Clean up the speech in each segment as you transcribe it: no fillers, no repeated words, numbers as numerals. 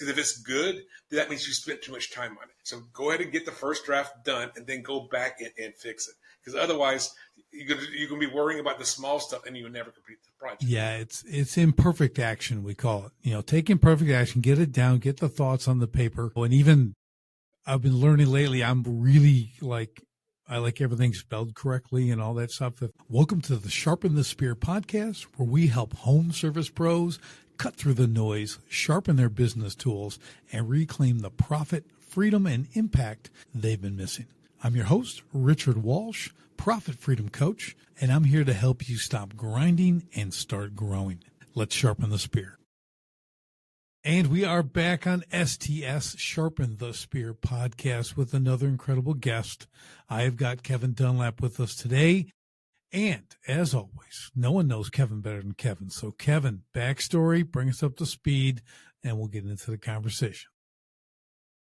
Because if it's good, then that means you spent too much time on it. So go ahead and get the first draft done and then go back and fix it. Because otherwise, you're going to be worrying about the small stuff and you will never complete the project. Yeah, it's imperfect action, we call it. Take imperfect action, get it down, get the thoughts on the paper. And even I've been learning lately, I'm really I like everything spelled correctly and all that stuff. Welcome to the Sharpen the Spear podcast, where we help home service pros cut through the noise, sharpen their business tools, and reclaim the profit, freedom, and impact they've been missing. I'm your host, Richard Walsh, Profit Freedom Coach, and I'm here to help you stop grinding and start growing. Let's sharpen the spear. And we are back on STS Sharpen the Spear podcast with another incredible guest. I have got Kevin Dunlap with us today. And as always, no one knows Kevin better than Kevin. So Kevin, backstory, bring us up to speed, and we'll get into the conversation.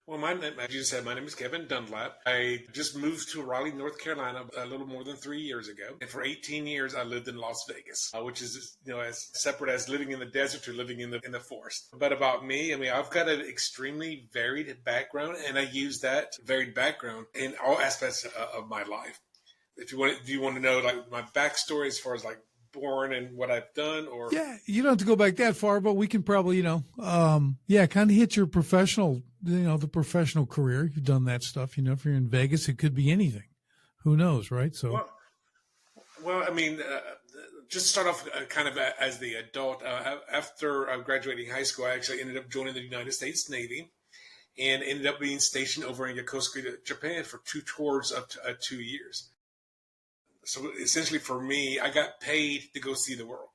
Well, as you said, my name is Kevin Dunlap. I just moved to Raleigh, North Carolina a little more than 3 years ago. And for 18 years, I lived in Las Vegas, which is, as separate as living in the desert to living in the forest. But about me, I've got an extremely varied background, and I use that varied background in all aspects of my life. If you want, do you want to know my backstory as far as born and what I've done, or? Yeah, you don't have to go back that far, but we can probably, kind of hit your professional, the professional career. You've done that stuff, if you're in Vegas, it could be anything. Who knows, right? So, just start off kind of as the adult. After graduating high school, I actually ended up joining the United States Navy and ended up being stationed over in Yokosuka, Japan for 2 tours of 2 years. So essentially for me, I got paid to go see the world.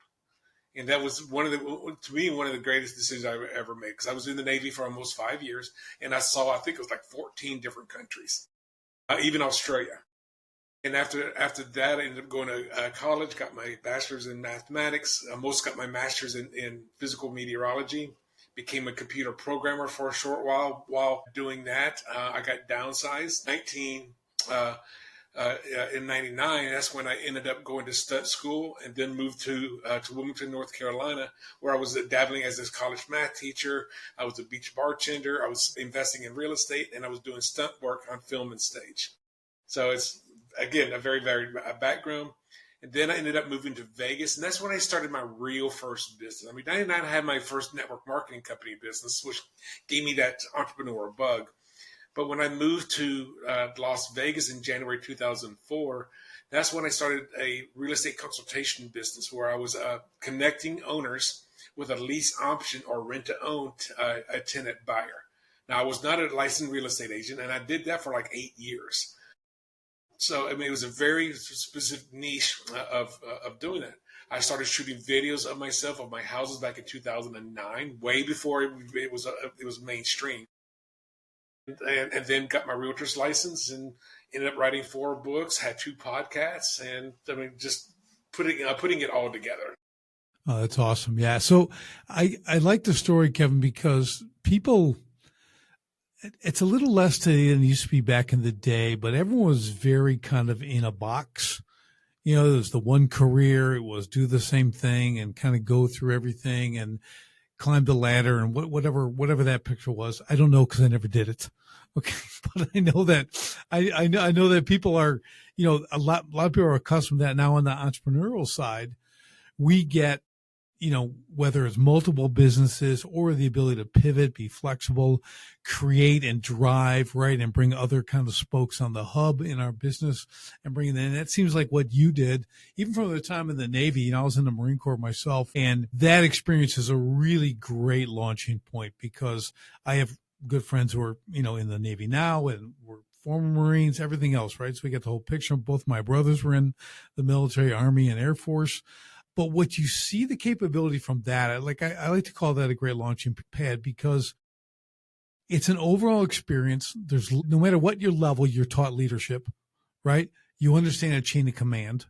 And that was one of the greatest decisions I ever made, because I was in the Navy for almost 5 years, and I think it was 14 different countries, even Australia. And after that, I ended up going to college, got my bachelor's in mathematics, almost got my master's in physical meteorology, became a computer programmer for a short while. While doing that, I got downsized. In 99, that's when I ended up going to stud school and then moved to Wilmington, North Carolina, where I was dabbling as a college math teacher. I was a beach bartender. I was investing in real estate, and I was doing stunt work on film and stage. So it's, again, a very varied background. And then I ended up moving to Vegas, and that's when I started my real first business. 99, I had my first network marketing company business, which gave me that entrepreneurial bug. But when I moved to Las Vegas in January 2004, that's when I started a real estate consultation business where I was connecting owners with a lease option or rent-to-own a tenant buyer. Now, I was not a licensed real estate agent, and I did that for 8 years. So, it was a very specific niche of doing that. I started shooting videos of myself, of my houses back in 2009, way before it was mainstream. And then got my realtor's license and ended up writing 4 books, had 2 podcasts, and just putting it all together. Oh, that's awesome. Yeah. So I like the story, Kevin, because it's a little less today than it used to be back in the day, but everyone was very kind of in a box. There was the one career, it was do the same thing and kind of go through everything and climb the ladder and whatever that picture was. I don't know, because I never did it. Okay. But I know that I know that people are, a lot of people are accustomed to that. Now on the entrepreneurial side, we get, whether it's multiple businesses or the ability to pivot, be flexible, create and drive, right, and bring other kind of spokes on the hub in our business and bring it in. That seems like what you did, even from the time in the Navy. I was in the Marine Corps myself, and that experience is a really great launching point, because I have good friends who are, in the Navy now and were former Marines, everything else, right? So we get the whole picture. Both my brothers were in the military, Army, and Air Force. But what you see the capability from that, I like to call that a great launching pad, because it's an overall experience. There's, no matter what your level, you're taught leadership, right? You understand a chain of command,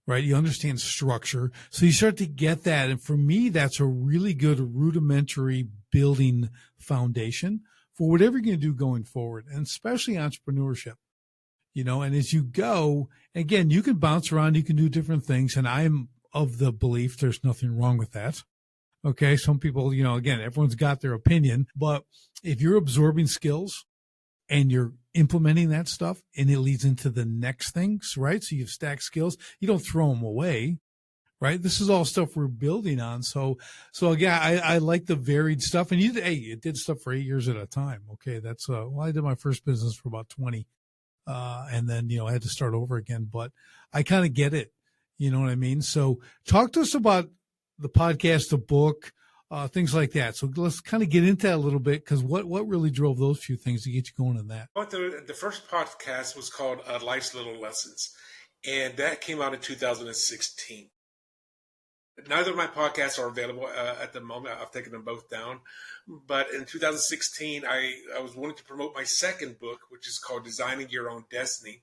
right? You understand structure. So you start to get that. And for me, that's a really good rudimentary building foundation for whatever you're going to do going forward, and especially entrepreneurship. And as you go, again, you can bounce around, you can do different things. And I'm of the belief there's nothing wrong with that. Okay. Some people, again, everyone's got their opinion, but if you're absorbing skills and you're implementing that stuff and it leads into the next things, right? So you've stacked skills, you don't throw them away, right? This is all stuff we're building on. So again, I like the varied stuff. And it did stuff for 8 years at a time. Okay. That's, I did my first business for about 20. And then, I had to start over again, but I kind of get it. You know what I mean? So talk to us about the podcast, the book, things like that. So let's kind of get into that a little bit, because what really drove those few things to get you going in that? But the first podcast was called Life's Little Lessons, and that came out in 2016. Neither of my podcasts are available at the moment. I've taken them both down. But in 2016, I was wanting to promote my second book, which is called Designing Your Own Destiny.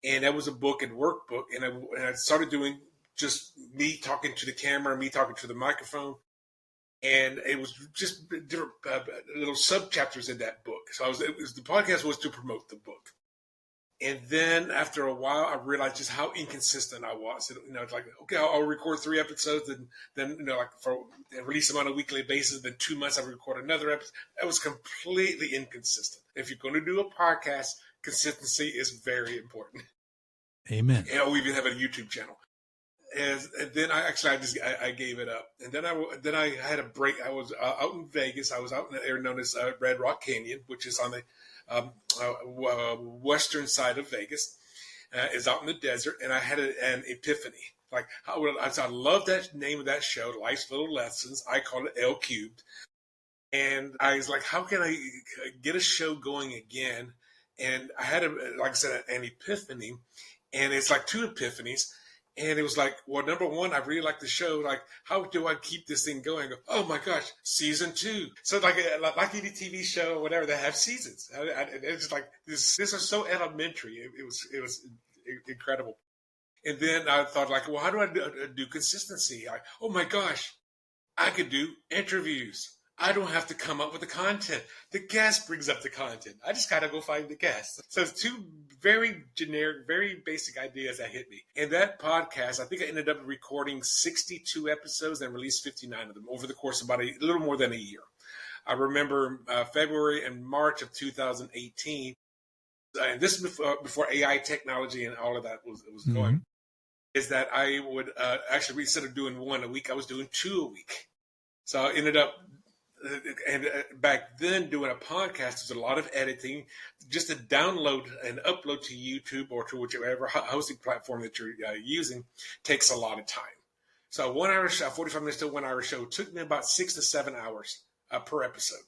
And that was a book and workbook. And I started doing just me talking to the camera, me talking to the microphone. And it was just different little subchapters in that book. So the podcast was to promote the book. And then after a while, I realized just how inconsistent I was. It's like, okay, I'll record 3 episodes, and then, release them on a weekly basis. Then 2 months, I record another episode. That was completely inconsistent. If you're going to do a podcast, consistency is very important. Amen. And we even have a YouTube channel. And then I gave it up. And then I had a break. I was out in Vegas. I was out in an area known as Red Rock Canyon, which is on the western side of Vegas. Is out in the desert, and I had an epiphany. Like, I love that name of that show, Life's Little Lessons. I call it L Cubed. And I was like, how can I get a show going again? And I had, like I said, an epiphany. And it's like 2 epiphanies. And it was like, well, number one, I really like the show. Like, how do I keep this thing going? Oh my gosh, season 2. So like any TV show or whatever, they have seasons. It's just like this is so elementary. It was incredible. And then I thought, like, well, how do I do consistency? Oh my gosh, I could do interviews. I don't have to come up with the content. The guest brings up the content. I just got to go find the guest. So it's 2 very generic, very basic ideas that hit me. And that podcast, I think I ended up recording 62 episodes and released 59 of them over the course of about a little more than a year. I remember February and March of 2018, and this is before AI technology and all of that was going, is that I would actually, instead of doing 1 a week, I was doing 2 a week. So I ended up, and back then doing a podcast is a lot of editing. Just to download and upload to YouTube or to whichever hosting platform that you're using takes a lot of time. So 1 hour show, 45 minutes to 1 hour show took me about 6 to 7 hours per episode.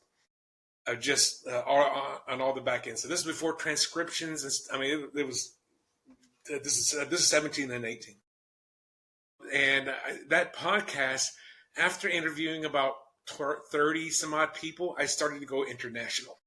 Just on all the back end. So this is before transcriptions. It was this is 17 and 18. And that podcast, after interviewing about 30 some odd people, I started to go international.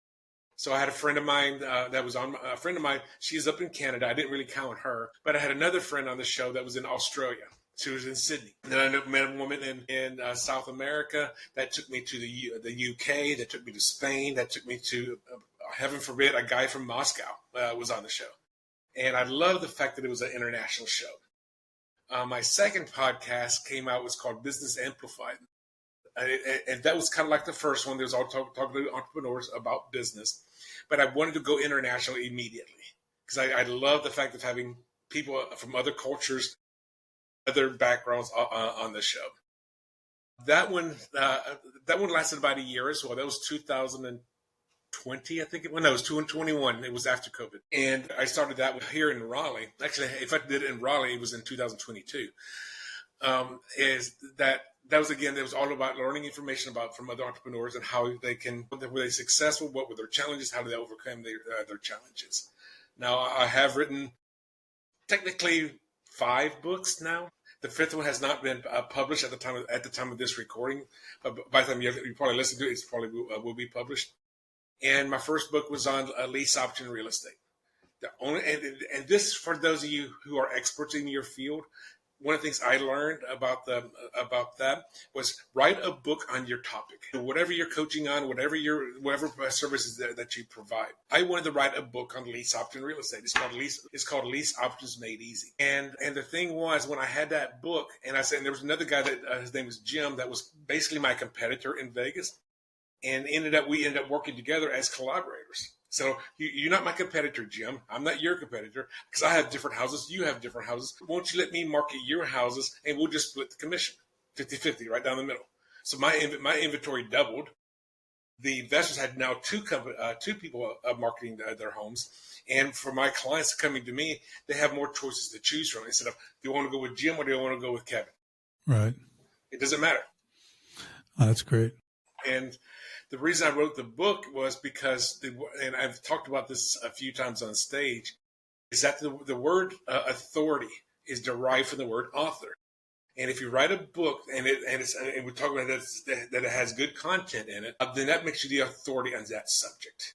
So I had a friend of mine a friend of mine. She's up in Canada. I didn't really count her, but I had another friend on the show that was in Australia. She was in Sydney. And then I met a woman in South America that took me to the UK, that took me to Spain, that took me to, heaven forbid, a guy from Moscow was on the show. And I love the fact that it was an international show. My second podcast came out, was called Business Amplified. And that was kind of like the first one. There's all talking to entrepreneurs about business. But I wanted to go international immediately because I love the fact of having people from other cultures, other backgrounds on the show. That one lasted about a year as well. That was 2020, I think. It was 2021. It was after COVID. And I started that here in Raleigh. Actually, if I did it in Raleigh, it was in 2022. That was all about learning information from other entrepreneurs and how were they successful, what were their challenges, how did they overcome their challenges. Now, I have written technically 5 books now. The 5th one has not been published at the time of this recording. By the time you probably listen to it, it probably will be published. And my first book was on lease option real estate. And this, for those of you who are experts in your field, one of the things I learned about that was write a book on your topic, whatever you're coaching on, whatever services that you provide. I wanted to write a book on lease option real estate. It's called Lease Options Made Easy. And the thing was, when I had that book, and there was another guy that his name was Jim, that was basically my competitor in Vegas, and we ended up working together as collaborators. So you're not my competitor, Jim. I'm not your competitor because I have different houses. You have different houses. Won't you let me market your houses and we'll just split the commission 50-50 right down the middle. So my inventory doubled. The investors had now two people marketing their homes. And for my clients coming to me, they have more choices to choose from. Instead of, do you want to go with Jim or do you want to go with Kevin? Right. It doesn't matter. Oh, that's great. And the reason I wrote the book was because, and I've talked about this a few times on stage, is that the word authority is derived from the word author. And if you write a book and we talk about that it has good content in it, then that makes you the authority on that subject.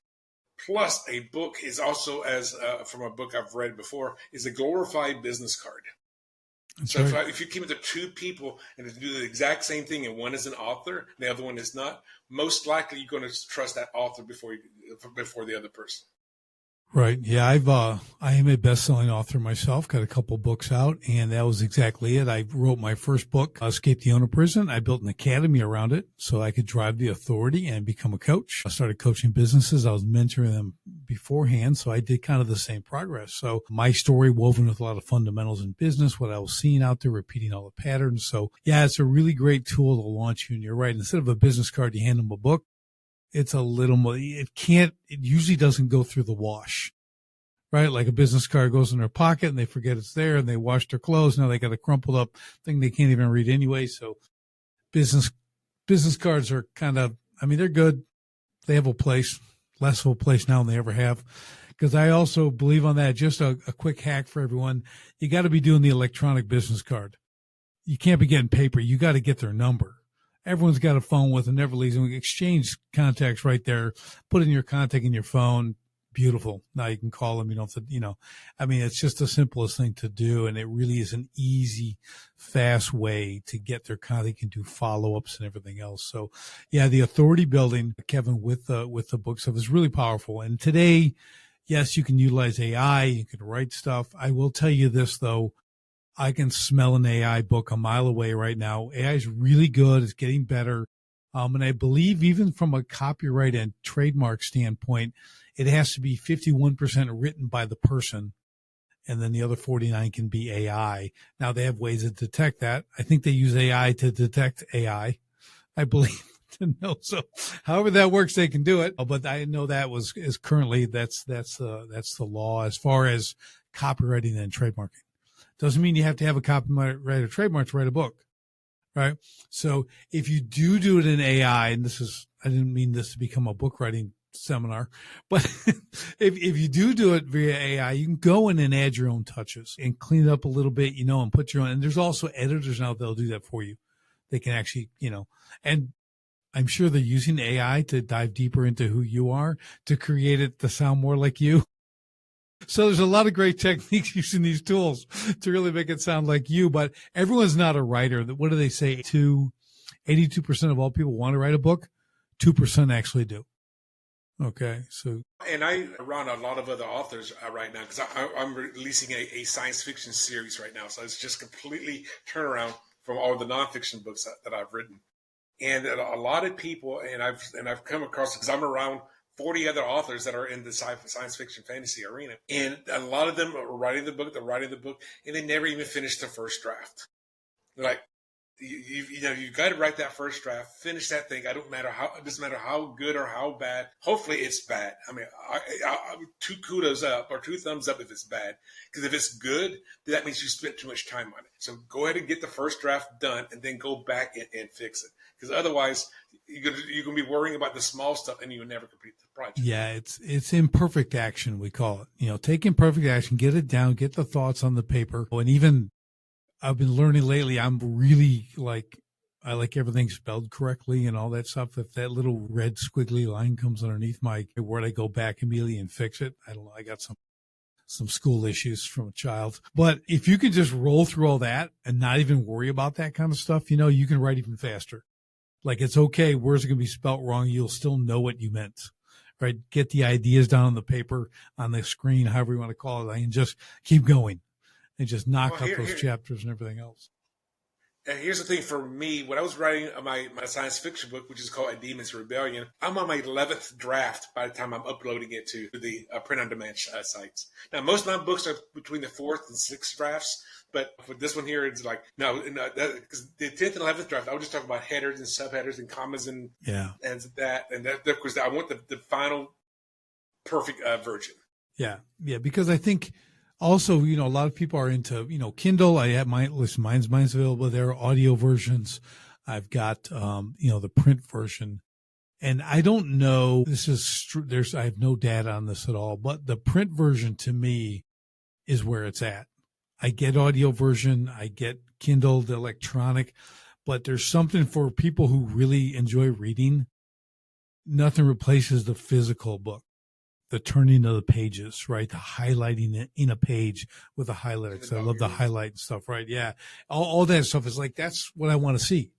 Plus, a book is also, as from a book I've read before, is a glorified business card. That's so right. if you keep it to two people and to do the exact same thing, and one is an author, the other one is not, most likely you're going to trust that author before the other person. Right. Yeah. I am a best-selling author myself, got a couple books out, and that was exactly it. I wrote my first book, Escape the Owner Prison. I built an academy around it so I could drive the authority and become a coach. I started coaching businesses. I was mentoring them beforehand. So I did kind of the same progress. So my story woven with a lot of fundamentals in business, what I was seeing out there, repeating all the patterns. So yeah, it's a really great tool to launch you. And you're right. Instead of a business card, you hand them a book. It's a little more, it usually doesn't go through the wash, right? Like a business card goes in their pocket and they forget it's there and they wash their clothes. Now they got a crumpled up thing they can't even read anyway. So business cards are they're good. They have a place, less of a place now than they ever have. Because I also believe on that, just a quick hack for everyone. You got to be doing the electronic business card. You can't be getting paper. You got to get their number. Everyone's got a phone with them, never leaves them. Exchange contacts right there. Put in your contact in your phone. Beautiful. Now you can call them. You don't have to, it's just the simplest thing to do. And it really is an easy, fast way to get their contact. They can do follow-ups and everything else. So yeah, the authority building, Kevin, with the book stuff is really powerful. And today, yes, you can utilize AI. You can write stuff. I will tell you this though. I can smell an AI book a mile away right now. AI is really good. It's getting better. And I believe even from a copyright and trademark standpoint, it has to be 51% written by the person. And then the other 49 can be AI. Now they have ways to detect that. I think they use AI to detect AI. I believe to know. So however that works, they can do it. But I know is currently that's the law as far as copywriting and trademarking. Doesn't mean you have to have a copyright or trademark to write a book, right? So if you do it in AI, and I didn't mean this to become a book writing seminar, but if you do it via AI, you can go in and add your own touches and clean it up a little bit, and put your own, and there's also editors now that'll do that for you. They can actually, and I'm sure they're using AI to dive deeper into who you are to create it to sound more like you. So there's a lot of great techniques using these tools to really make it sound like you, but everyone's not a writer. What do they say? 82% of all people want to write a book. 2% actually do. Okay. So, and I run a lot of other authors right now because I'm releasing a science fiction series right now. So it's just completely turnaround from all the nonfiction books that I've written. And a lot of people, and I've come across, because I'm around 40 other authors that are in the science fiction fantasy arena. And a lot of them are writing the book, and they never even finish the first draft. They're like, you got to write that first draft, finish that thing. It doesn't matter how good or how bad. Hopefully it's bad. I mean, two kudos up or two thumbs up if it's bad. Because if it's good, then that means you spent too much time on it. So go ahead and get the first draft done and then go back and fix it. Because otherwise, you're going to be worrying about the small stuff and you will never complete the project. Yeah, it's imperfect action, we call it. Take imperfect action, get it down, get the thoughts on the paper. And even I've been learning lately, I'm really I like everything spelled correctly and all that stuff. If that little red squiggly line comes underneath my word, I go back immediately and fix it. I don't know. I got some some school issues from a child. But if you can just roll through all that and not even worry about that kind of stuff, you can write even faster. Like, it's okay. Words are going to be spelt wrong. You'll still know what you meant, right? Get the ideas down on the paper, on the screen, however you want to call it, and just keep going and just knock out those chapters and everything else. And here's the thing for me, when I was writing my science fiction book, which is called A Demon's Rebellion, I'm on my 11th draft by the time I'm uploading it to the print-on-demand sites. Now, most of my books are between the 4th and 6th drafts, but for this one here, it's like, because the 10th and 11th draft, I would just talk about headers and subheaders and commas and that. And that, of course, I want the final perfect version. Yeah, because I think also, a lot of people are into, Kindle. I have mine's available there, audio versions. I've got, the print version. And I don't know, I have no data on this at all, but the print version to me is where it's at. I get audio version, I get Kindle, the electronic, but there's something for people who really enjoy reading. Nothing replaces the physical book. The turning of the pages, right? The highlighting it in a page with a highlighter. Because I love the highlight and stuff, right? Yeah. All that stuff is like, that's what I want to see,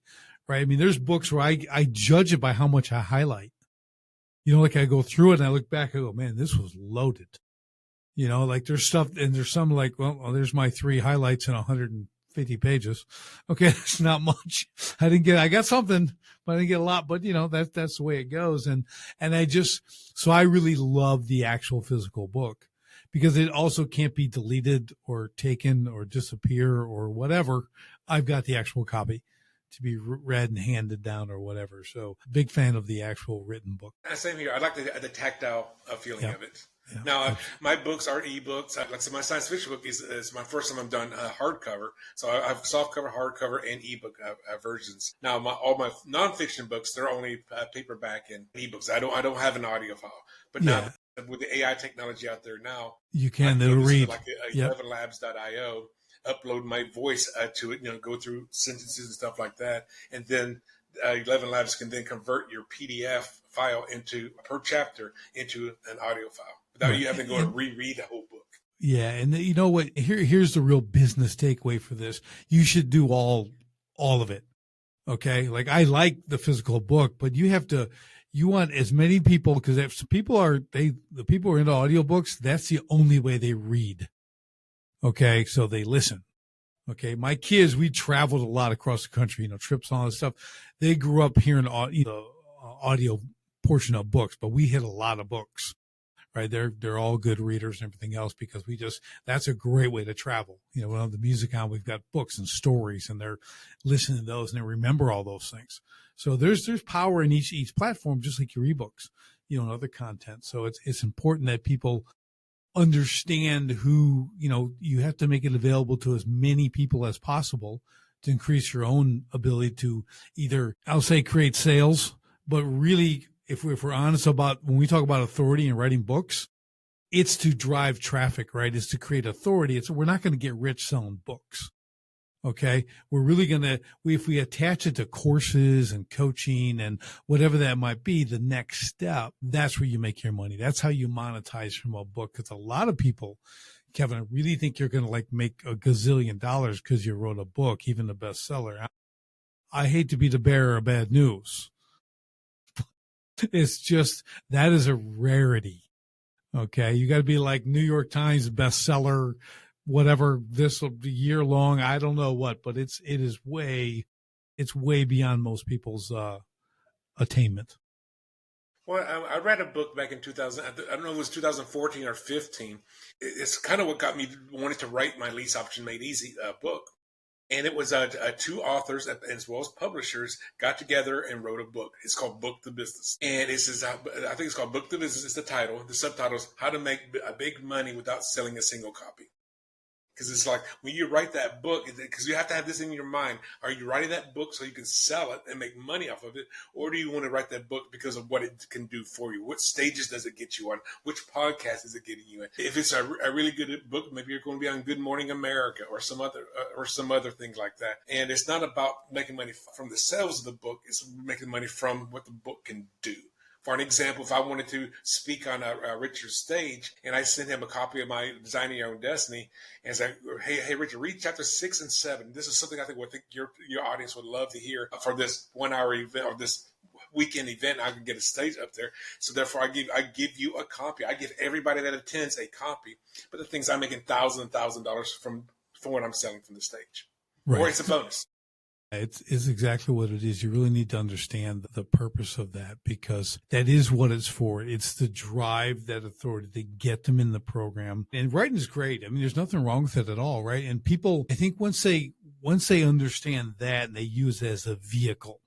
right? I mean, there's books where I judge it by how much I highlight. Like I go through it and I look back, I go, man, this was loaded. Like there's stuff, and there's some like, well, there's my 3 highlights in 150 pages. Okay. That's not much. I got something, but I didn't get a lot, but that's the way it goes. And so I really love the actual physical book because it also can't be deleted or taken or disappear or whatever. I've got the actual copy to be read and handed down or whatever. So big fan of the actual written book. Same here. I like the tactile feeling of it. Yeah. Now, my books are ebooks. Like I said, my science fiction book is my first time I've done hardcover. So I have softcover, hardcover, and ebook versions. Now, all my nonfiction books, they're only paperback and ebooks. I don't have an audio file. But now, with the AI technology out there now, you can read like 11labs.io, upload my voice to it, go through sentences and stuff like that, and then 11 Labs can then convert your PDF file per chapter into an audio file without you having to go and reread the whole book. Yeah. And you know what? Here's the real business takeaway for this. You should do all of it. Okay. Like I like the physical book, but you want as many people, because if the people are into audiobooks, that's the only way they read. Okay. So they listen. Okay. My kids, we traveled a lot across the country, trips and all this stuff. They grew up hearing the audio portion of books, but we hit a lot of books, right? They're all good readers and everything else because that's a great way to travel. When I have the music on, we've got books and stories and they're listening to those and they remember all those things. So there's power in each platform, just like your ebooks, and other content. So it's important that people understand who, you have to make it available to as many people as possible to increase your own ability to either, I'll say, create sales, but really, if we're honest about when we talk about authority and writing books, it's to drive traffic, right? It's to create authority. We're not going to get rich selling books. Okay. We're really going to, if we attach it to courses and coaching and whatever that might be, the next step, that's where you make your money. That's how you monetize from a book. Because a lot of people, Kevin, I really think you're going to make a gazillion dollars because you wrote a book, even a bestseller. I hate to be the bearer of bad news. It's just, that is a rarity. Okay. You got to be like New York Times bestseller, whatever, this will be year long. I don't know what, but it's way beyond most people's attainment. Well, I read a book back in 2000. I don't know if it was 2014 or 15. It's kind of what got me wanting to write my Lease Option Made Easy book. And it was 2 authors as well as publishers got together and wrote a book. It's called Book the Business. And it says, I think it's called Book the Business. It's the title. The subtitle is How to Make a Big Money Without Selling a Single Copy. Because it's like when you write that book, because you have to have this in your mind. Are you writing that book so you can sell it and make money off of it? Or do you want to write that book because of what it can do for you? What stages does it get you on? Which podcast is it getting you in? If it's a really good book, maybe you're going to be on Good Morning America or some other thing like that. And it's not about making money from the sales of the book. It's making money from what the book can do For an example, if I wanted to speak on a Richard's stage and I send him a copy of my Designing Your Own Destiny and say, hey, Richard, read chapter 6 and 7. This is something I think your audience would love to hear for this 1 hour event or this weekend event. I can get a stage up there. So therefore I give you a copy. I give everybody that attends a copy. But the things I'm making $1,000 from what I'm selling from the stage. Right. Or it's a bonus. It's exactly what it is. You really need to understand the purpose of that, because that is what it's for. It's to drive that authority, to get them in the program. And writing is great. I mean, there's nothing wrong with it at all, right? And people, I think once they understand that and they use it as a vehicle,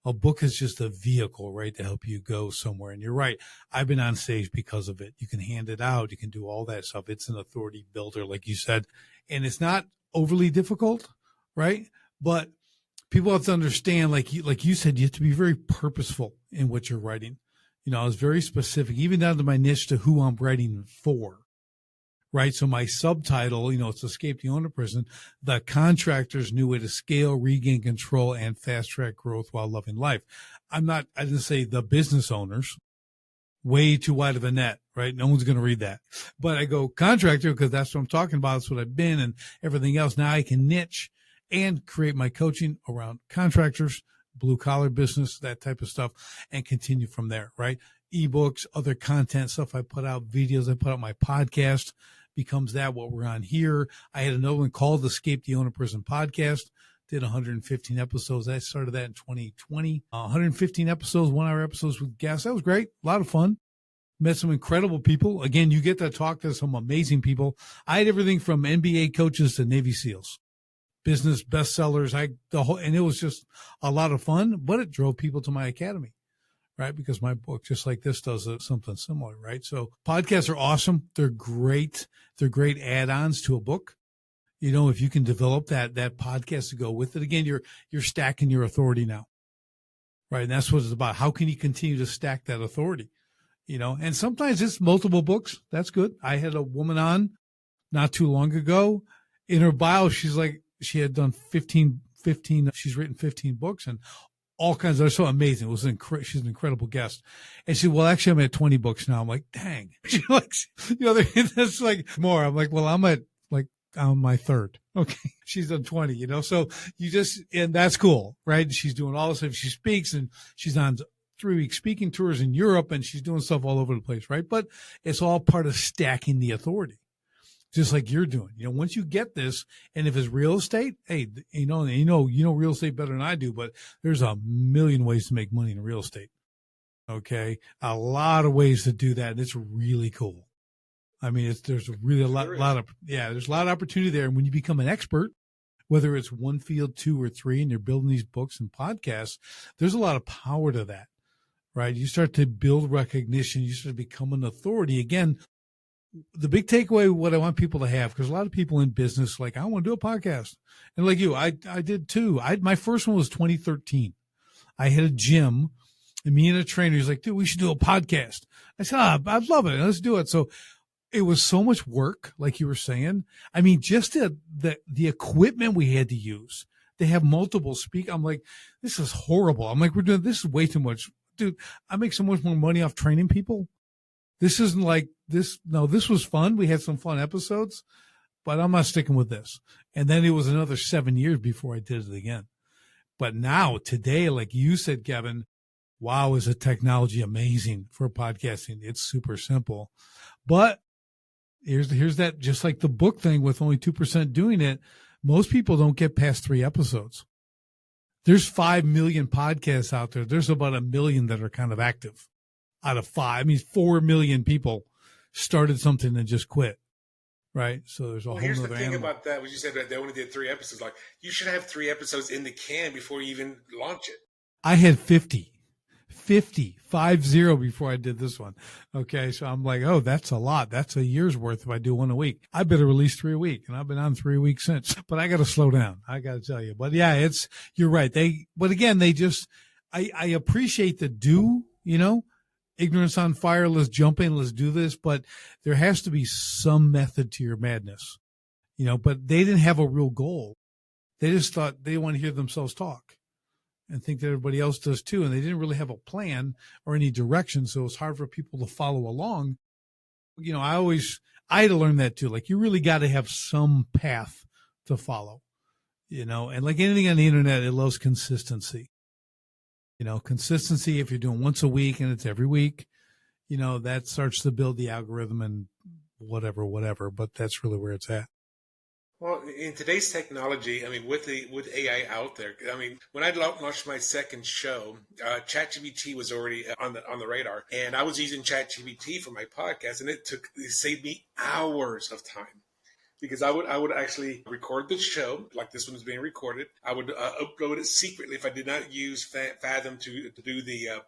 a book is just a vehicle, right, to help you go somewhere. And you're right. I've been on stage because of it. You can hand it out. You can do all that stuff. It's an authority builder, like you said. And it's not overly difficult, right? But people have to understand, like you said, you have to be very purposeful in what you're writing. You know, I was very specific, even down to my niche, to who I'm writing for, right? So my subtitle, you know, it's Escape the Owner Prison, the contractor's new way to scale, regain control, and fast track growth while loving life. I didn't say the business owners, way too wide of a net, right? No one's going to read that. But I go contractor because that's what I'm talking about. That's what I've been and everything else. Now I can niche and create my coaching around contractors, blue collar business, that type of stuff, and continue from there, right? Ebooks, other content stuff I put out, videos I put out, my podcast becomes that what we're on here. I had another one called Escape the Owner Prison Podcast, did 115 episodes. I started that in 2020, 115 episodes, 1 hour episodes with guests. That was great. A lot of fun. Met some incredible people. Again, you get to talk to some amazing people. I had everything from NBA coaches to Navy SEALs. Business bestsellers, and it was just a lot of fun, but it drove people to my academy, right? Because my book, just like this, does something similar, right? So podcasts are awesome. They're great. They're great add-ons to a book. You know, if you can develop that podcast to go with it, again, you're stacking your authority now, right? And that's what it's about. How can you continue to stack that authority? You know, and sometimes it's multiple books. That's good. I had a woman on not too long ago. In her bio, she's like, she had done 15, she's written 15 books and all kinds of, so amazing. It was she's an incredible guest. And she said, well, actually I'm at 20 books now. I'm like, dang. She likes, you know, that's like more. I'm like, well, I'm at on my third. Okay. She's done 20, you know, so and that's cool, right? She's doing all this stuff. She speaks and she's on 3-week speaking tours in Europe and she's doing stuff all over the place, right? But it's all part of stacking the authority. Just like you're doing, you know, once you get this, and if it's real estate, hey, you know real estate better than I do, but there's a million ways to make money in real estate. Okay. A lot of ways to do that. And it's really cool. I mean, there's really there's a lot of opportunity there. And when you become an expert, whether it's one field, 2 or 3, and you're building these books and podcasts, there's a lot of power to that, right? You start to build recognition. You start to become an authority. Again, the big takeaway, what I want people to have, because a lot of people in business, like, I want to do a podcast. And like you, I did too. My first one was 2013. I had a gym and me and a trainer, he's like, dude, we should do a podcast. I said, I'd love it. Let's do it. So it was so much work, like you were saying. I mean, just the equipment we had to use. They have multiple I'm like, this is horrible. I'm like, this is way too much. Dude, I make so much more money off training people. This isn't like this. No, this was fun. We had some fun episodes, but I'm not sticking with this. And then it was another 7 years before I did it again. But now, today, like you said, Kevin, wow, is the technology amazing for podcasting. It's super simple. But here's that, just like the book thing with only 2% doing it, most people don't get past 3 episodes. There's 5 million podcasts out there. There's about 1 million that are kind of active. Out of 5, I mean, 4 million people started something and just quit, right? So there's a whole other here's the thing animal. about that, when you said that they only did 3 episodes, like, you should have 3 episodes in the can before you even launch it. I had 50 before I did this one. Okay, so I'm like, oh, that's a lot. That's a year's worth if I do 1 a week. I better release 3 a week, and I've been on 3 weeks since. But I got to slow down. I got to tell you. But yeah, you're right. But again, I appreciate the you know. Ignorance on fire, let's jump in, let's do this. But there has to be some method to your madness, you know, but they didn't have a real goal. They just thought they want to hear themselves talk. and think that everybody else does too. And they didn't really have a plan or any direction. So it's hard for people to follow along. I had to learn that too. Like, you really got to have some path to follow, and like anything on the internet, it loves consistency. Consistency, if you're doing once a week and it's every week, that starts to build the algorithm and whatever, but that's really where it's at. Well, in today's technology, I mean, with AI out there, I mean, when I launched my second show, ChatGPT was already on the radar, and I was using ChatGPT for my podcast, and it saved me hours of time, because I would actually record the show like this one is being recorded. I would upload it secretly if I did not use Fathom to do the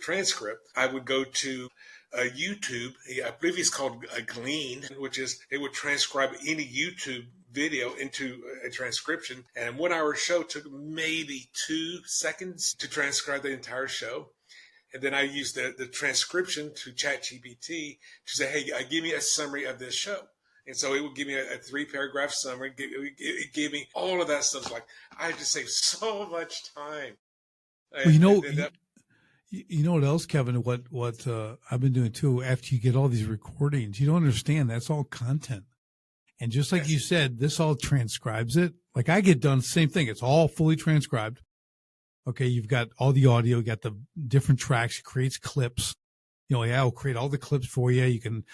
transcript. I would go to YouTube. I believe it's called a Glean, which is they would transcribe any YouTube video into a transcription. And a 1 hour show took maybe 2 seconds to transcribe the entire show. And then I used the transcription to ChatGPT to say, hey, give me a summary of this show. And so it would give me a 3-paragraph summary. It gave me all of that stuff. Like, I just saved so much time. Well, you know what else, Kevin? What I've been doing too. After you get all these recordings, you don't understand that's all content. And just like you said, this all transcribes it. Like, I get done, same thing. It's all fully transcribed. Okay, you've got all the audio, you got the different tracks. It creates clips. It'll create all the clips for you. You can,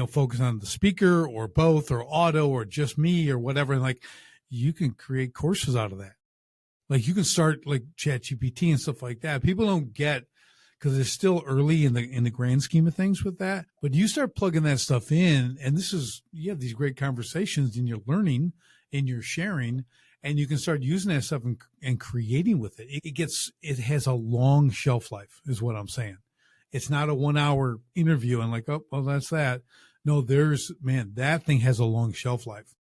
focus on the speaker or both or auto or just me or whatever. And like, you can create courses out of that. Like, you can start like ChatGPT and stuff like that. People don't get, because it's still early in the grand scheme of things with that. But you start plugging that stuff in, and you have these great conversations, and you're learning and you're sharing, and you can start using that stuff and creating with it. It has a long shelf life, is what I'm saying. It's not a 1 hour interview and like, oh, well, that's that. No, that thing has a long shelf life.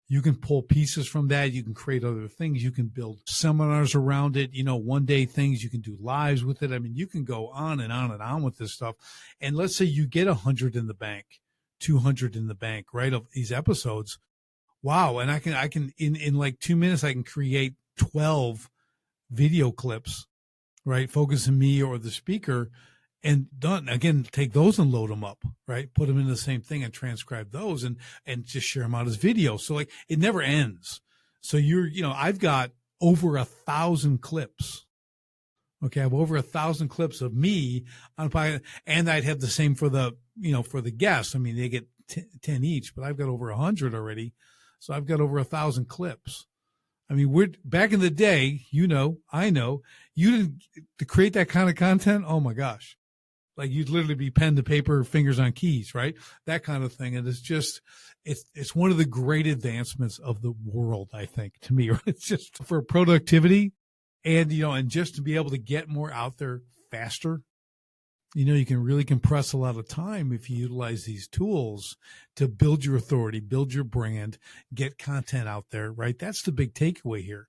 You can pull pieces from that. You can create other things. You can build seminars around it, 1-day things. You can do lives with it. I mean, you can go on and on and on with this stuff. And let's say you get 100 in the bank, 200 in the bank, right, of these episodes. Wow. And I can in like 2 minutes, I can create 12 video clips, right, focusing me or the speaker. And done again, take those and load them up, right? Put them in the same thing and transcribe those and just share them out as video. So like, it never ends. So I've got over 1,000 clips. Okay. I have over 1,000 clips of me on podcast, and I'd have the same for the guests. I mean, they get 10 each, but I've got over 100 already. So I've got over 1,000 clips. I mean, we're back in the day, I know you didn't to create that kind of content. Oh my gosh. Like, you'd literally be pen to paper, fingers on keys, right? That kind of thing. And it's one of the great advancements of the world, I think, to me. It's just for productivity and, and just to be able to get more out there faster. You can really compress a lot of time if you utilize these tools to build your authority, build your brand, get content out there, right? That's the big takeaway here.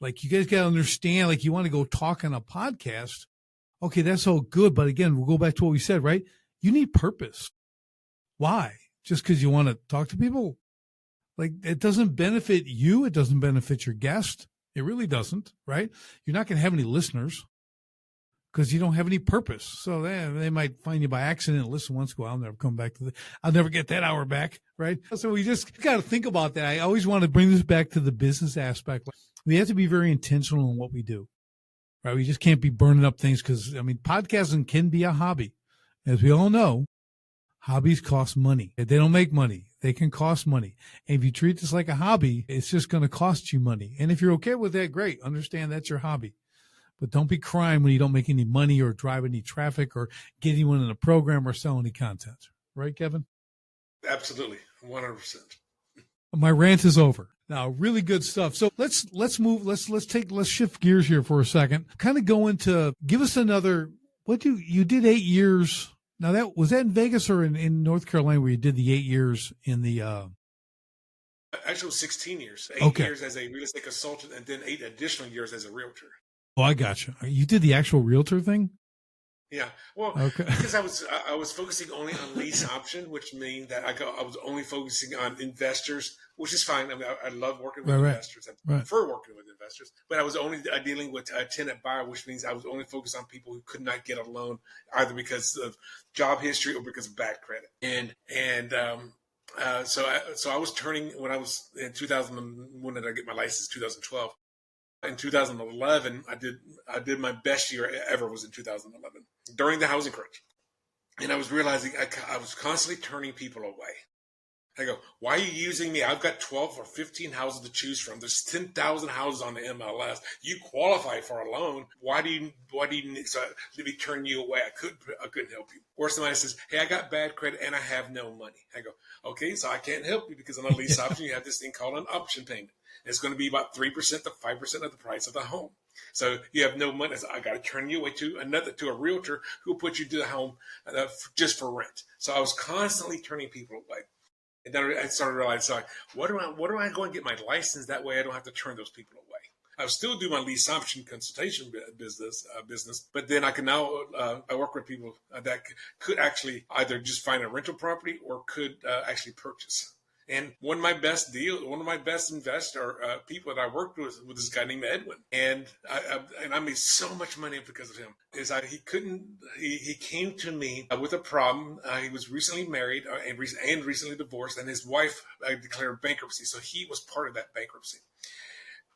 Like, you guys got to understand, like, you want to go talk on a podcast. Okay, that's all good. But again, we'll go back to what we said, right? You need purpose. Why? Just because you want to talk to people? Like, it doesn't benefit you. It doesn't benefit your guest. It really doesn't, right? You're not going to have any listeners because you don't have any purpose. So they might find you by accident and listen once, go, I'll never come back I'll never get that hour back, right? So we just got to think about that. I always want to bring this back to the business aspect. We have to be very intentional in what we do. Right? We just can't be burning up things because, podcasting can be a hobby. As we all know, hobbies cost money. They don't make money. They can cost money. And if you treat this like a hobby, it's just going to cost you money. And if you're okay with that, great. Understand that's your hobby. But don't be crying when you don't make any money or drive any traffic or get anyone in a program or sell any content. Right, Kevin? Absolutely. 100%. My rant is over. Now, really good stuff. So let's move. Let's shift gears here for a second. Kind of go into, give us another, you did 8 years. Now was that in Vegas or in North Carolina where you did the 8 years in the, Actually, 16 years. 8 years as a real estate consultant and then 8 additional years as a realtor. Oh, I gotcha. You did the actual realtor thing? Yeah, well, Okay. because I was focusing only on lease option, which means that I was only focusing on investors, which is fine. I mean, I love working with Right, right, investors. I right. prefer working with investors, but I was only dealing with a tenant buyer, which means I was only focused on people who could not get a loan either because of job history or because of bad credit. So I was turning when I was in 2000. When did I get my license? 2012. In 2011, I did my best year ever was in 2011 during the housing crunch, and I was realizing I was constantly turning people away. I go, why are you using me? I've got 12 or 15 houses to choose from. There's 10,000 houses on the MLS. You qualify for a loan. Why do you need, so let me turn you away? I couldn't help you. Or somebody says, hey, I got bad credit and I have no money. I go, okay, so I can't help you because on a lease option, you have this thing called an option payment. It's going to be about 3% to 5% of the price of the home. So you have no money. So I got to turn you away to a realtor who will put you to the home just for rent. So I was constantly turning people away. And then I started realizing, what do I go and get my license? That way I don't have to turn those people away. I will still do my lease option consultation business, but then I can now I work with people that could actually either just find a rental property or could actually purchase. And one of my best investor people that I worked with this guy named Edwin, and I made so much money because of him. He came to me with a problem. He was recently married and recently divorced, and his wife declared bankruptcy, so he was part of that bankruptcy.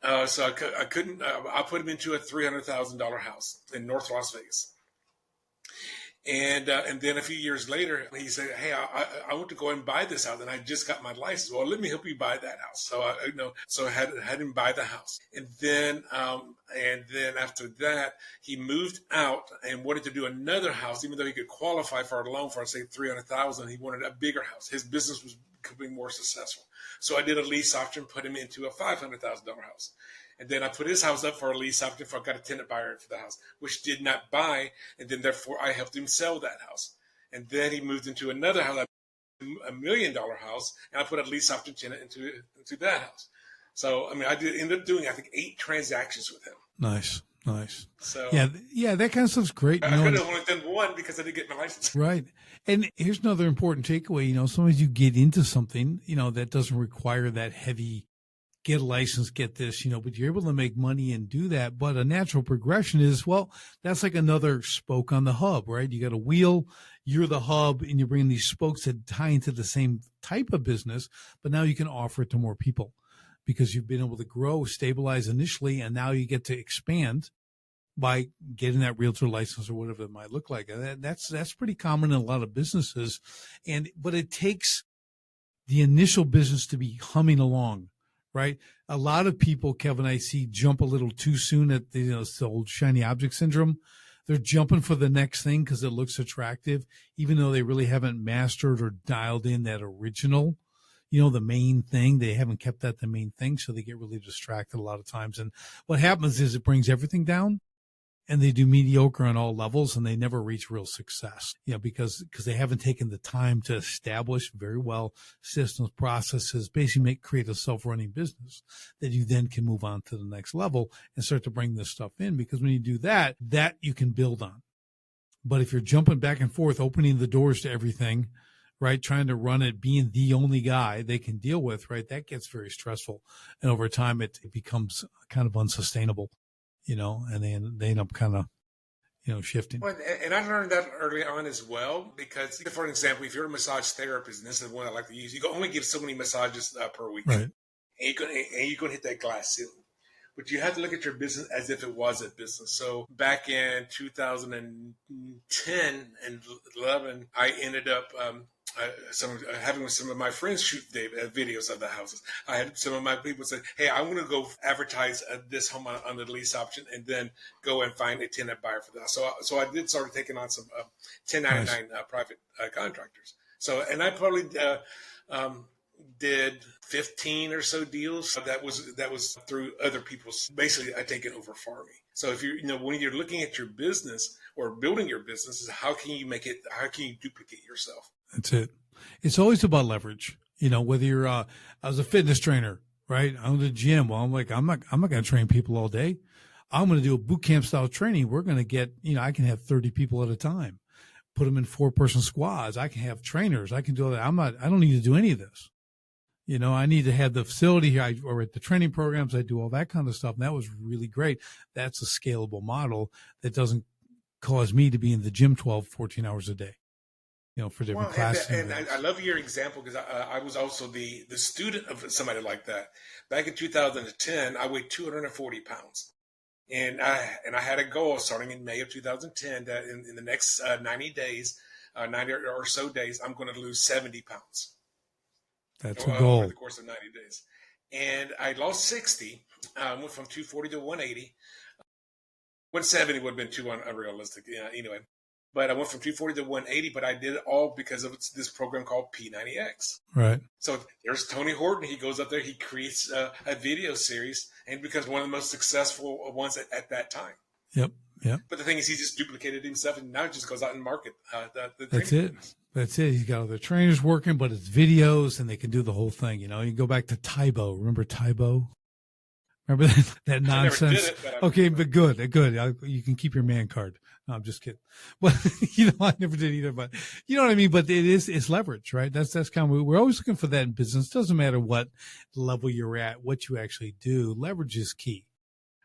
So I couldn't. I put him into a $300,000 house in North Las Vegas. And then a few years later, he said, "Hey, I want to go and buy this house, and I just got my license. Well, let me help you buy that house." So I had him buy the house, and then after that, he moved out and wanted to do another house, even though he could qualify for a loan for say $300,000. He wanted a bigger house. His business was becoming more successful, so I did a lease option, put him into a $500,000 house. And then I put his house up for a lease option I got a tenant buyer for the house, which did not buy. And then therefore I helped him sell that house. And then he moved into another house, $1 million house, and I put a lease option tenant into that house. So, I mean, ended up doing, I think, 8 transactions with him. Nice. So yeah, that kind of stuff's great. I could have only done one because I didn't get my license. Right. And here's another important takeaway. Sometimes you get into something, that doesn't require that heavy get a license, get this, but you're able to make money and do that. But a natural progression is, well, that's like another spoke on the hub, right? You got a wheel, you're the hub, and you're bringing these spokes that tie into the same type of business, but now you can offer it to more people because you've been able to grow, stabilize initially, and now you get to expand by getting that realtor license or whatever it might look like. And that's pretty common in a lot of businesses. But it takes the initial business to be humming along. Right. A lot of people, Kevin, I see jump a little too soon at the old shiny object syndrome. They're jumping for the next thing because it looks attractive, even though they really haven't mastered or dialed in that original, the main thing. They haven't kept that the main thing. So they get really distracted a lot of times. And what happens is it brings everything down. And they do mediocre on all levels, and they never reach real success, because they haven't taken the time to establish very well systems, processes, basically create a self-running business that you then can move on to the next level and start to bring this stuff in. Because when you do that you can build on. But if you're jumping back and forth, opening the doors to everything, right, trying to run it, being the only guy they can deal with, right, that gets very stressful. And over time, it becomes kind of unsustainable. And they end up kind of, shifting. Well, and I learned that early on as well, because for example, if you're a massage therapist, and this is one I like to use, you can only give so many massages per week. Right. And you're going to hit that glass ceiling. But you have to look at your business as if it was a business. So back in 2010 and 11, I ended up having some of my friends shoot videos of the houses. I had some of my people say, "Hey, I want to go advertise this home on the lease option, and then go and find a tenant buyer for that." So I did start taking on some 1099 private contractors. So, and I probably did 15 or so deals. That was through other people's. Basically, I take it over for me. So if when you're looking at your business or building your business, is how can you duplicate yourself? That's it. It's always about leverage. Whether you're, I was a fitness trainer, right? I owned a gym. Well, I'm not going to train people all day. I'm going to do a boot camp style training. We're going to get, I can have 30 people at a time, put them in 4-person squads. I can have trainers. I can do all that. I don't need to do any of this. I need to have the facility here. Or at the training programs, I do all that kind of stuff. And that was really great. That's a scalable model that doesn't cause me to be in the gym 12, 14 hours a day, for different classes. And I love your example because I was also the student of somebody like that. Back in 2010, I weighed 240 pounds. And I had a goal starting in May of 2010 that in the next 90 days, 90 or so days, I'm going to lose 70 pounds. That's a goal. Over the course of 90 days. And I lost 60, went from 240 to 180. 170 would have been too unrealistic, anyway. But I went from 240 to 180, but I did it all because of this program called P90X. Right. So there's Tony Horton. He goes up there, he creates a video series, and becomes one of the most successful ones at that time. Yep. But the thing is, he just duplicated himself, and now he just goes out and market the That's it. Business. That's it. He's got other trainers working, but it's videos, and they can do the whole thing. You go back to Tybo. Remember Tybo? Remember that nonsense? I never did it, okay, but good. You can keep your man card. No, I'm just kidding. But I never did either. But you know what I mean. But it's leverage, right? That's kind of we're always looking for that in business. Doesn't matter what level you're at, what you actually do. Leverage is key,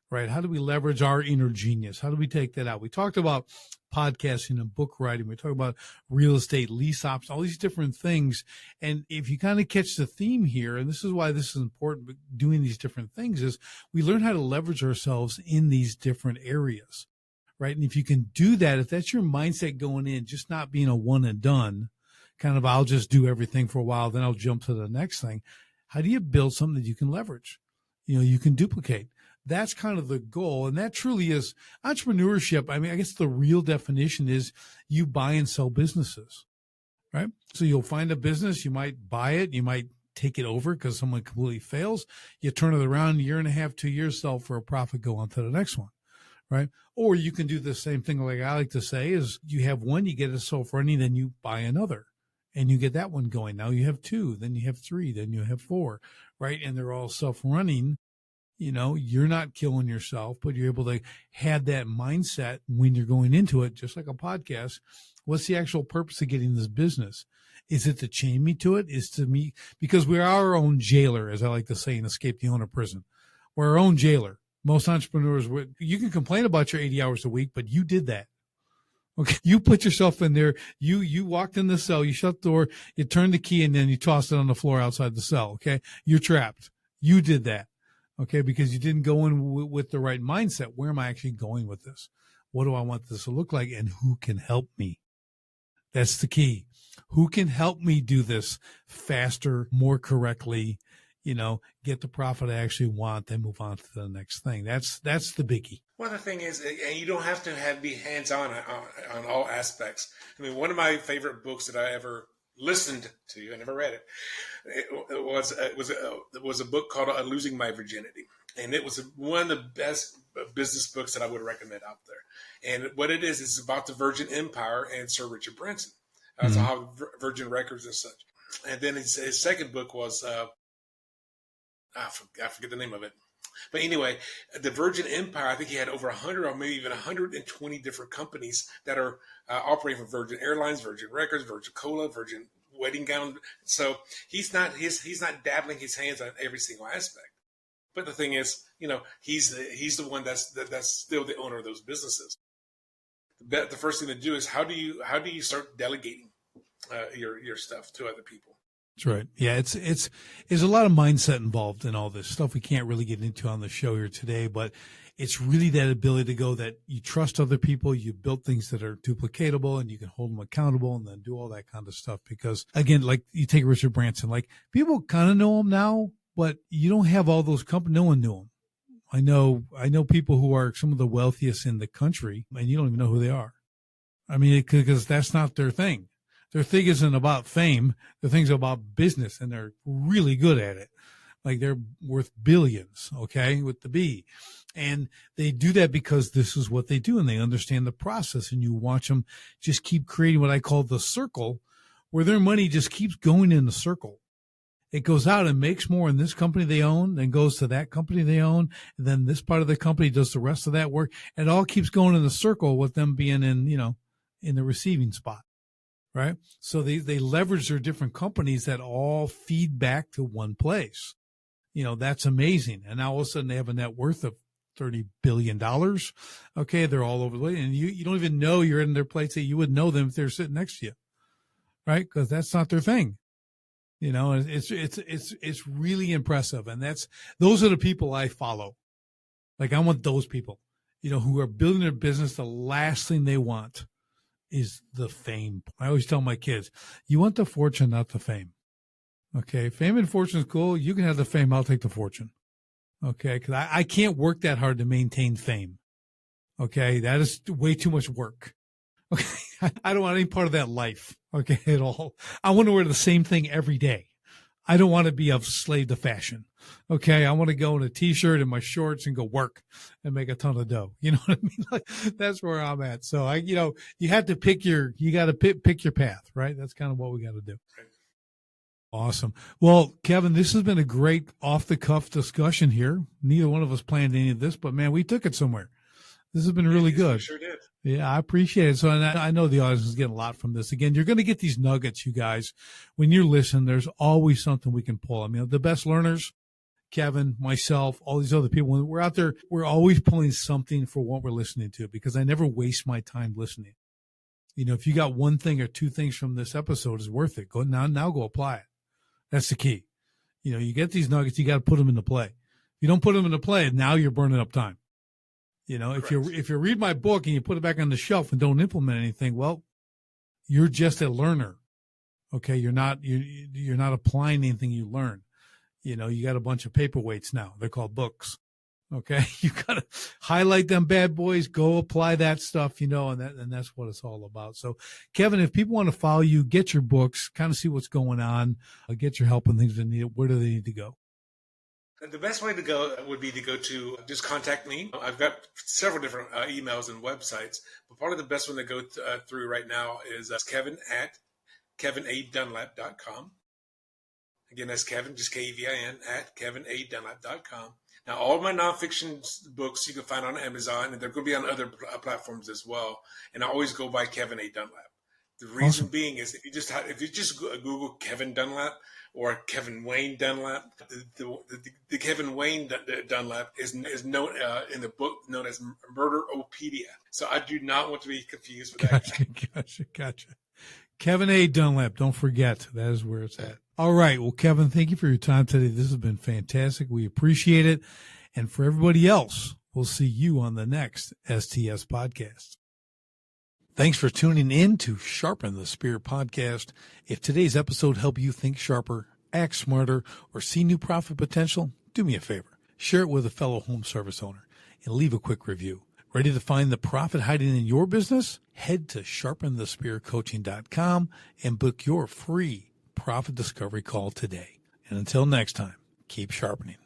right? How do we leverage our inner genius? How do we take that out? We talked about podcasting and book writing. We talk about real estate, lease ops, all these different things. And if you kind of catch the theme here, and this is why this is important, doing these different things, is we learn how to leverage ourselves in these different areas, right? And if you can do that, if that's your mindset going in, just not being a one and done, kind of I'll just do everything for a while, then I'll jump to the next thing. How do you build something that you can leverage? You can duplicate. That's kind of the goal. And that truly is entrepreneurship. I mean, I guess the real definition is you buy and sell businesses, right? So you'll find a business, you might buy it, you might take it over because someone completely fails. You turn it around, 1.5 2 years, sell for a profit, go on to the next one, right? Or you can do the same thing, like I like to say, is you have one, you get it self-running, then you buy another and you get that one going. Now you have 2, then you have 3, then you have 4, right? And they're all self-running. You're not killing yourself, but you're able to have that mindset when you're going into it, just like a podcast. What's the actual purpose of getting this business? Is it to chain me to it? Is to me, because we're our own jailer, as I like to say in Escape the Owner Prison. We're our own jailer. Most entrepreneurs, you can complain about your 80 hours a week, but you did that. Okay. You put yourself in there. You walked in the cell, you shut the door, you turned the key, and then you tossed it on the floor outside the cell. Okay. You're trapped. You did that. Okay, because you didn't go in with the right mindset. Where am I actually going with this? What do I want this to look like? And who can help me? That's the key. Who can help me do this faster, more correctly, get the profit I actually want, then move on to the next thing. That's the biggie. Well, the thing is, and you don't have to be hands-on on all aspects. I mean, one of my favorite books that I ever listened to, I never read it. It was a book called Losing My Virginity. And it was one of the best business books that I would recommend out there. And what it is, it's about the Virgin Empire and Sir Richard Branson. So how Virgin Records and such. And then his second book was, I forget the name of it. But anyway, the Virgin Empire, I think he had over 100 or maybe even 120 different companies that are operating for Virgin Airlines, Virgin Records, Virgin Cola, Virgin Wedding Gown. So he's not dabbling his hands on every single aspect. But the thing is, he's the one that's still the owner of those businesses. The first thing to do is how do you start delegating your stuff to other people? That's right. Yeah, it's there's a lot of mindset involved in all this stuff we can't really get into on the show here today, but it's really that ability to go that you trust other people, you build things that are duplicatable and you can hold them accountable and then do all that kind of stuff. Because again, like you take Richard Branson, like people kind of know him now, but you don't have all those companies. No one knew him. I know people who are some of the wealthiest in the country and you don't even know who they are. I mean, because that's not their thing. Their thing isn't about fame. Their thing's about business, and they're really good at it. Like they're worth billions, okay, with the B. And they do that because this is what they do, and they understand the process. And you watch them just keep creating what I call the circle, where their money just keeps going in the circle. It goes out and makes more in this company they own, then goes to that company they own, and then this part of the company does the rest of that work. And it all keeps going in a circle with them being in, in the receiving spot, right? So they leverage their different companies that all feed back to one place. That's amazing. And now all of a sudden they have a net worth of $30 billion. Okay. They're all over the way. And you don't even know you're in their place that you would know them if they're sitting next to you, right? Because that's not their thing. It's really impressive. And those are the people I follow. Like I want those people, who are building their business. The last thing they want is the fame. I always tell my kids, you want the fortune, not the fame. Okay. Fame and fortune is cool. You can have the fame. I'll take the fortune. Okay. Cause I can't work that hard to maintain fame. Okay. That is way too much work. Okay. I don't want any part of that life. Okay. At all. I want to wear the same thing every day. I don't want to be a slave to fashion. Okay. I want to go in a t-shirt and my shorts and go work and make a ton of dough. You know what I mean? Like, that's where I'm at. So you have to pick your path, right? That's kind of what we got to do. Awesome. Well, Kevin, this has been a great off the cuff discussion here. Neither one of us planned any of this, but man, we took it somewhere. This has been really good. Sure did. Yeah, I appreciate it. So I know the audience is getting a lot from this. Again, you're going to get these nuggets, you guys. When you listen, there's always something we can pull. I mean, the best learners, Kevin, myself, all these other people, when we're out there, we're always pulling something for what we're listening to, because I never waste my time listening. If you got one thing or two things from this episode, is worth it. Go now go apply it. That's the key. You get these nuggets, you got to put them into play. If you don't put them into play, now you're burning up time. If you read my book and you put it back on the shelf and don't implement anything, well, you're just a learner. Okay. You're not applying anything you learn. You got a bunch of paperweights now. They're called books. Okay. You got to highlight them bad boys, go apply that stuff, and that's what it's all about. So Kevin, if people want to follow you, get your books, kind of see what's going on, get your help and things they need, where do they need to go? And the best way to go would be to go to just contact me. I've got several different emails and websites, but probably the best one to go through right now is Kevin at kevinadunlap.com. Again, that's Kevin, just Kevin at kevinadunlap.com. Now, all of my nonfiction books you can find on Amazon, and they're going to be on other platforms as well. And I always go by Kevin A. Dunlap. The reason being is if you just Google Kevin Dunlap or Kevin Wayne Dunlap, the Kevin Wayne Dunlap is known in the book known as Murderopedia. So I do not want to be confused with that. Gotcha. Kevin A. Dunlap. Don't forget, that is where it's at. All right. Well, Kevin, thank you for your time today. This has been fantastic. We appreciate it. And for everybody else, we'll see you on the next STS podcast. Thanks for tuning in to Sharpen the Spear podcast. If today's episode helped you think sharper, act smarter, or see new profit potential, do me a favor. Share it with a fellow home service owner and leave a quick review. Ready to find the profit hiding in your business? Head to sharpenthespearcoaching.com and book your free profit discovery call today. And until next time, keep sharpening.